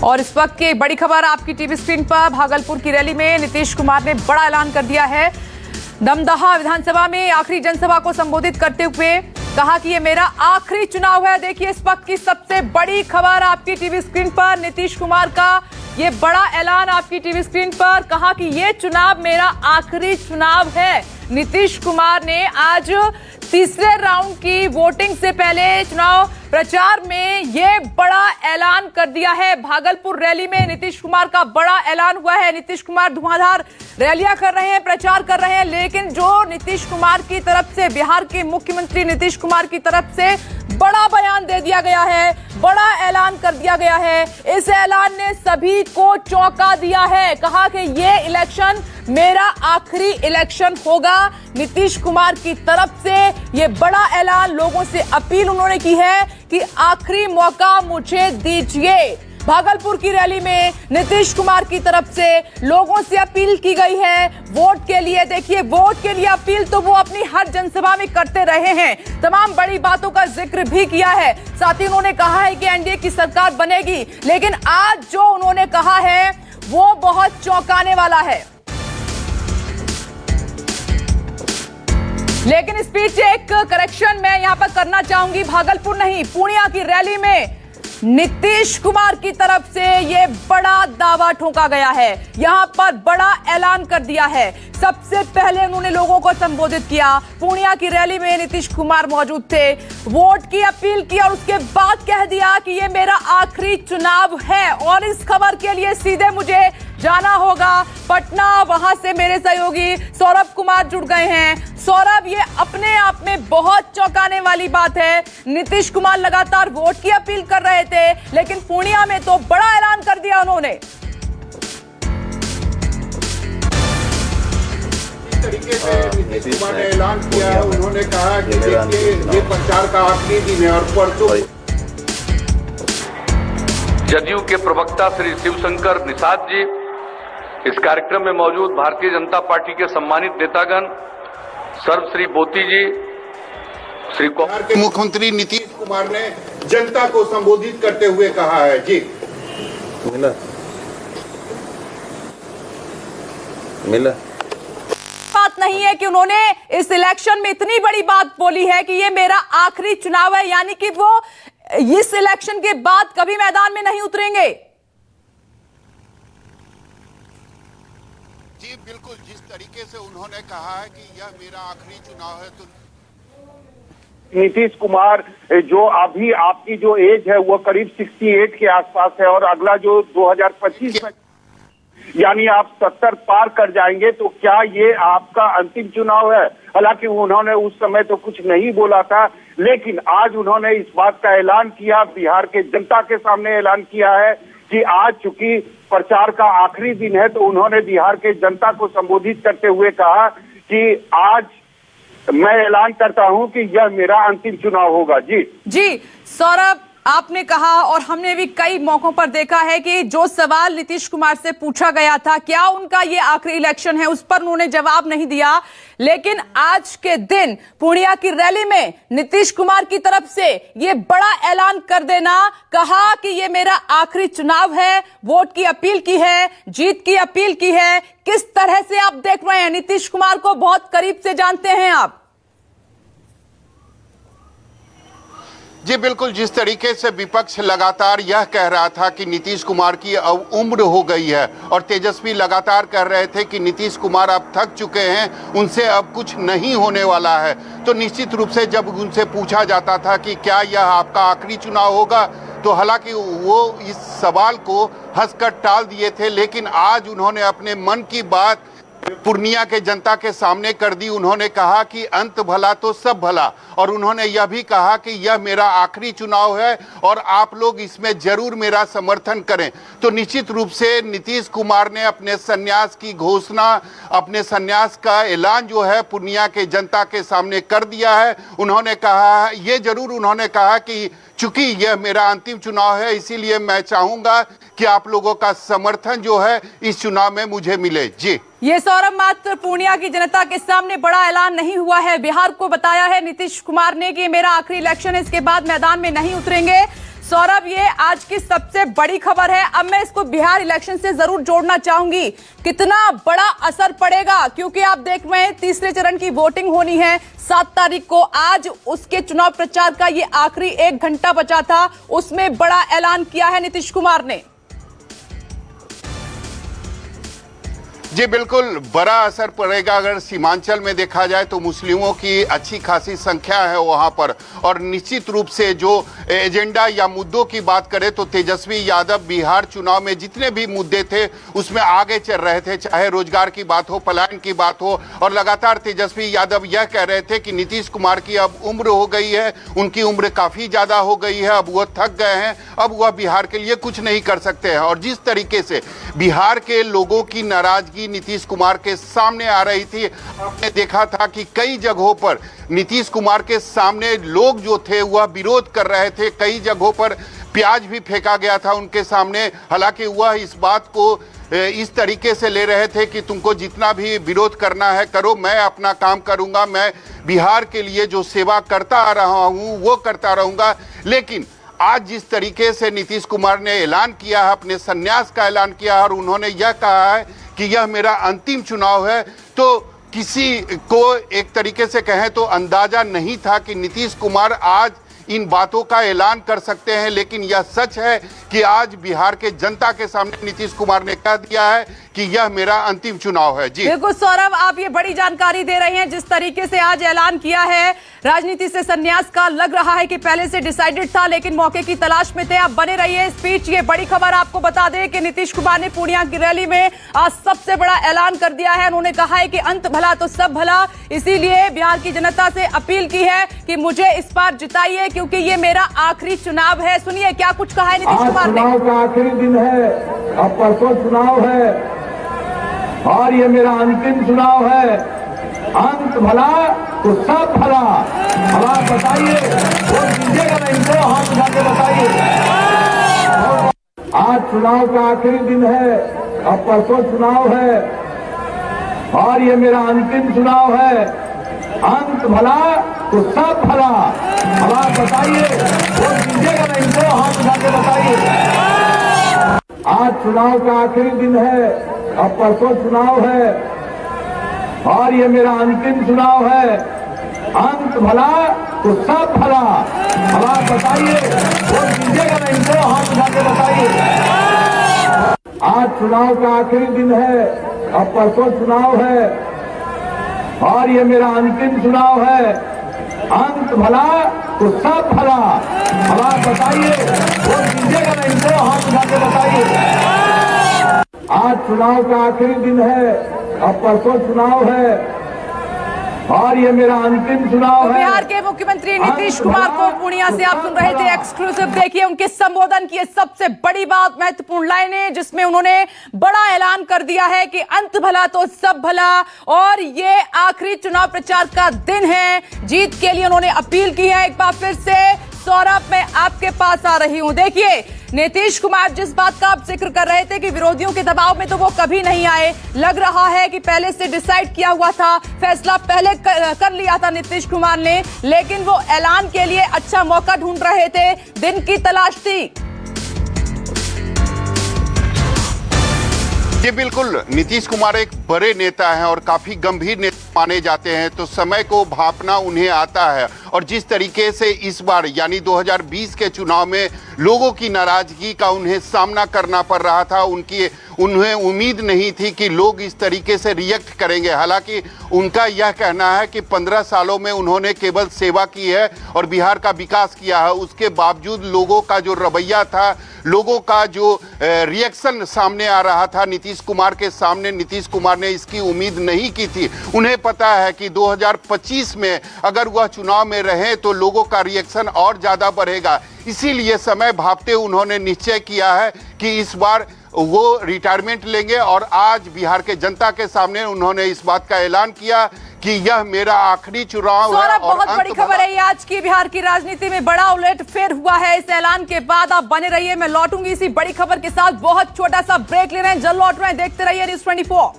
और इस वक्त की बड़ी खबर आपकी टीवी स्क्रीन पर। भागलपुर की रैली में नीतीश कुमार ने बड़ा ऐलान कर दिया है। दमदहा विधानसभा में आखिरी जनसभा को संबोधित करते हुए कहा कि ये मेरा आखिरी चुनाव है। देखिए इस वक्त की सबसे बड़ी खबर आपकी टीवी स्क्रीन पर, नीतीश कुमार का ये बड़ा ऐलान आपकी टीवी स्क्रीन पर। कहा कि ये चुनाव मेरा आखिरी चुनाव है। नीतीश कुमार ने आज तीसरे राउंड की वोटिंग से पहले चुनाव प्रचार में ये बड़ा ऐलान कर दिया है। भागलपुर रैली में नीतीश कुमार का बड़ा ऐलान हुआ है। नीतीश कुमार धुआंधार रैलियां कर रहे हैं, प्रचार कर रहे हैं, लेकिन जो नीतीश कुमार की तरफ से, बिहार के मुख्यमंत्री नीतीश कुमार की तरफ से बड़ा बयान दे दिया गया है, बड़ा ऐलान कर दिया गया है। इस ऐलान ने सभी को चौंका दिया है। कहा कि ये इलेक्शन मेरा आखिरी इलेक्शन होगा। नीतीश कुमार की तरफ से ये बड़ा ऐलान, लोगों से अपील उन्होंने की है कि आखिरी मौका मुझे दीजिए। भागलपुर की रैली में नीतीश कुमार की तरफ से लोगों से अपील की गई है वोट के लिए। देखिए वोट के लिए अपील तो वो अपनी हर जनसभा में करते रहे हैं। तमाम बड़ी बातों का जिक्र भी किया है। साथ ही उन्होंने कहा है कि एनडीए की सरकार बनेगी, लेकिन आज जो उन्होंने कहा है वो बहुत चौंकाने वाला है। लेकिन इस बीच एक करेक्शन मैं यहां पर करना चाहूंगी। भागलपुर नहीं, पूर्णिया की रैली में नीतीश कुमार की तरफ से ये बड़ा दावा ठोका गया है। यहां पर बड़ा ऐलान कर दिया है। सबसे पहले उन्होंने लोगों को संबोधित किया। पूर्णिया की रैली में नीतीश कुमार मौजूद थे, वोट की अपील की और उसके बाद कह दिया कि ये मेरा आखिरी चुनाव है। और इस खबर के लिए सीधे मुझे जाना होगा पटना। वहां से मेरे सहयोगी सौरभ कुमार जुड़ गए हैं। सौरभ, ये अपने आप में बहुत चौंकाने वाली बात है। नीतीश कुमार लगातार वोट की अपील कर रहे थे, लेकिन पूर्णिया में तो बड़ा ऐलान कर दिया उन्होंने। तरीके से नीतीश कुमार ने ऐलान किया है। उन्होंने कहा कि देखिए ये प्रचार का आखिरी दिन है और परसों जदयू के प्रवक्ता श्री शिवशंकर निषाद जी, इस कार्यक्रम में मौजूद भारतीय जनता पार्टी के सम्मानित नेतागण सर्वश्री बोती जी, श्री बिहार के मुख्यमंत्री नीतीश कुमार ने जनता को संबोधित करते हुए कहा है। जी मिला बात नहीं है कि उन्होंने इस इलेक्शन में इतनी बड़ी बात बोली है कि ये मेरा आखिरी चुनाव है, यानी कि वो इस इलेक्शन के बाद कभी मैदान में नहीं उतरेंगे। जी बिल्कुल, जिस तरीके से उन्होंने कहा है कि यह मेरा आखिरी चुनाव है, तो नीतीश कुमार जो अभी आपकी जो एज है वो करीब 68 के आसपास है और अगला जो 2025 में यानी आप 70 पार कर जाएंगे, तो क्या ये आपका अंतिम चुनाव है? हालांकि उन्होंने उस समय तो कुछ नहीं बोला था, लेकिन आज उन्होंने इस बात का ऐलान किया, बिहार के जनता के सामने ऐलान किया है कि आज चूंकि प्रचार का आखिरी दिन है, तो उन्होंने बिहार के जनता को संबोधित करते हुए कहा कि आज मैं ऐलान करता हूं कि यह मेरा अंतिम चुनाव होगा। जी सौरभ, आपने कहा और हमने भी कई मौकों पर देखा है कि जो सवाल नीतीश कुमार से पूछा गया था, क्या उनका ये आखिरी इलेक्शन है, उस पर उन्होंने जवाब नहीं दिया। लेकिन आज के दिन पूर्णिया की रैली में नीतीश कुमार की तरफ से ये बड़ा ऐलान कर देना, कहा कि ये मेरा आखिरी चुनाव है, वोट की अपील की है, जीत की अपील की है। किस तरह से आप देख रहे हैं? नीतीश कुमार को बहुत करीब से जानते हैं आप। जी बिल्कुल, जिस तरीके से विपक्ष लगातार यह कह रहा था कि नीतीश कुमार की अब उम्र हो गई है और तेजस्वी लगातार कह रहे थे कि नीतीश कुमार अब थक चुके हैं, उनसे अब कुछ नहीं होने वाला है, तो निश्चित रूप से जब उनसे पूछा जाता था कि क्या यह आपका आखिरी चुनाव होगा, तो हालांकि वो इस सवाल को हंसकर टाल दिए थे। लेकिन आज उन्होंने अपने मन की बात पूर्णिया के जनता के सामने कर दी। उन्होंने कहा कि अंत भला तो सब भला, और उन्होंने यह भी कहा कि यह मेरा आखिरी चुनाव है और आप लोग इसमें जरूर मेरा समर्थन करें। तो निश्चित रूप से नीतीश कुमार ने अपने संन्यास की घोषणा, अपने संन्यास का ऐलान जो है पूर्णिया के जनता के सामने कर दिया है। उन्होंने कहा, ये जरूर उन्होंने कहा कि चूंकि यह मेरा अंतिम चुनाव है, इसीलिए मैं चाहूंगा कि आप लोगों का समर्थन जो है इस चुनाव में मुझे मिले। जी ये सौरभ, मात्र पूर्णिया की जनता के सामने बड़ा ऐलान नहीं हुआ है। बिहार को बताया है नीतीश कुमार ने कि मेरा आखिरी इलेक्शन है, इसके बाद मैदान में नहीं उतरेंगे। सौरभ, ये आज की सबसे बड़ी खबर है। अब मैं इसको बिहार इलेक्शन से जरूर जोड़ना चाहूंगी। कितना बड़ा असर पड़ेगा, क्योंकि आप देख रहे हैं तीसरे चरण की वोटिंग होनी है 7 तारीख को। आज उसके चुनाव प्रचार का ये आखिरी 1 घंटा बचा था, उसमें बड़ा ऐलान किया है नीतीश कुमार ने। जी बिल्कुल, बड़ा असर पड़ेगा। अगर सीमांचल में देखा जाए तो मुस्लिमों की अच्छी खासी संख्या है वहां पर, और निश्चित रूप से जो एजेंडा या मुद्दों की बात करें तो तेजस्वी यादव बिहार चुनाव में जितने भी मुद्दे थे उसमें आगे चल रहे थे, चाहे रोजगार की बात हो, पलायन की बात हो। और लगातार तेजस्वी यादव यह कह रहे थे कि नीतीश कुमार की अब उम्र हो गई है, उनकी उम्र काफी ज्यादा हो गई है, अब वह थक गए हैं, अब वह बिहार के लिए कुछ नहीं कर सकते हैं। और जिस तरीके से बिहार के लोगों की नाराजगी नीतीश कुमार के सामने आ रही थी, आपने देखा था कि कई जगहों पर नीतीश कुमार के सामने लोग जो थे वह विरोध कर रहे थे। कई जगहों पर प्याज भी फेंका गया था उनके सामने। हालांकि वह इस बात को इस तरीके से ले रहे थे कि तुमको जितना भी विरोध करना है करो, मैं अपना काम करूंगा, मैं बिहार के लिए जो सेवा करता आ रहा हूं वो करता रहूंगा। लेकिन आज जिस तरीके से नीतीश कुमार ने ऐलान किया है, अपने संन्यास का ऐलान किया है, और उन्होंने यह कहा है कि यह मेरा अंतिम चुनाव है, तो किसी को एक तरीके से कहें तो अंदाजा नहीं था कि नीतीश कुमार आज इन बातों का ऐलान कर सकते हैं। लेकिन यह सच है कि आज बिहार के जनता के सामने नीतीश कुमार ने कह दिया है कि यह मेरा अंतिम चुनाव है। जी बिल्कुल सौरभ, आप ये बड़ी जानकारी दे रहे हैं। जिस तरीके से आज ऐलान किया है राजनीति से संन्यास का, लग रहा है कि पहले से डिसाइडेड था लेकिन मौके की तलाश में थे। आप बने रहिए। स्पीच, ये बड़ी खबर आपको बता दें कि नीतीश कुमार ने पूर्णिया की रैली में आज सबसे बड़ा ऐलान कर दिया है। उन्होंने कहा है कि अंत भला तो सब भला, इसीलिए बिहार की जनता से अपील की है कि मुझे इस बार जिताइए, क्योंकि ये मेरा आखिरी चुनाव है। सुनिए क्या कुछ कहा है नीतीश कुमार ने। चुनाव का आखिरी दिन है, अब परसों चुनाव है और ये मेरा अंतिम चुनाव है। अंत भला तो सब भला। अब आप बताइए, वोट दीजिएगा ना इनको, हाथ उठा के बताइए। आज चुनाव का आखिरी दिन है, अब परसों चुनाव है और ये मेरा अंतिम चुनाव है। अंत भला तो सब भला। अब आप बताइए, वोट दीजिएगा ना इनको, हाथ उठा के बताइए। आज चुनाव का आखिरी दिन है, अब परसों चुनाव है और ये मेरा अंतिम चुनाव है। अंत भला तो सब भला। अब आप बताइए, वोट दीजिएगा ना इनको, हाथ उठा के बताइए। आज चुनाव का आखिरी दिन है, अब परसों चुनाव है और ये मेरा अंतिम चुनाव है। अंत भला तो सब भला। अब आप बताइए, वोट दीजिएगा ना इनको, हाथ उठा के बताइए। आज चुनाव का आखिरी दिन है, अब परसों चुनाव है और ये मेरा अंतिम चुनाव है। बिहार के मुख्यमंत्री नीतीश कुमार को पूर्णिया से आप सुन रहे थे एक्सक्लूसिव। देखिए उनके संबोधन की सबसे बड़ी बात, महत्वपूर्ण लाइनें, जिसमें उन्होंने बड़ा ऐलान कर दिया है कि अंत भला तो सब भला, और ये आखिरी चुनाव प्रचार का दिन है। जीत के लिए उन्होंने अपील की है। एक बार फिर से सौरभ, मैं आपके पास आ रही हूं। देखिए नीतीश कुमार जिस बात का आप जिक्र कर रहे थे कि विरोधियों के दबाव में तो वो कभी नहीं आए, लग रहा है कि पहले से डिसाइड किया हुआ था, फैसला पहले कर लिया था नीतीश कुमार ने, लेकिन वो ऐलान के लिए अच्छा मौका ढूंढ रहे थे, दिन की तलाश थी। जी बिल्कुल, नीतीश कुमार एक बड़े नेता हैं और काफी गंभीर नेता माने जाते हैं, तो समय को भांपना उन्हें आता है। और जिस तरीके से इस बार यानी 2020 के चुनाव में लोगों की नाराजगी का उन्हें सामना करना पड़ रहा था, उन्हें उम्मीद नहीं थी कि लोग इस तरीके से रिएक्ट करेंगे। हालांकि उनका यह कहना है कि 15 सालों में उन्होंने केवल सेवा की है और बिहार का विकास किया है। उसके बावजूद लोगों का जो रवैया था, लोगों का जो रिएक्शन सामने आ रहा था नीतीश कुमार के सामने, नीतीश कुमार ने इसकी उम्मीद नहीं की थी। उन्हें पता है कि 2025 में अगर वह चुनाव में रहे तो लोगों का रिएक्शन और ज्यादा बढ़ेगा। इसीलिए समय भांपते उन्होंने निश्चय किया है कि इस बार वो रिटायरमेंट लेंगे। और आज बिहार के जनता के सामने उन्होंने इस बात का ऐलान किया कि यह मेरा आखिरी चुनाव है। और बहुत बड़ी खबर है ये आज की। बिहार की राजनीति में बड़ा उलटफेर हुआ है इस ऐलान के बाद। आप बने रहिए, मैं लौटूंगी इसी बड़ी खबर के साथ। बहुत छोटा सा ब्रेक ले रहे हैं, जल्द लौट रहे हैं, देखते रहिए न्यूज़ 24।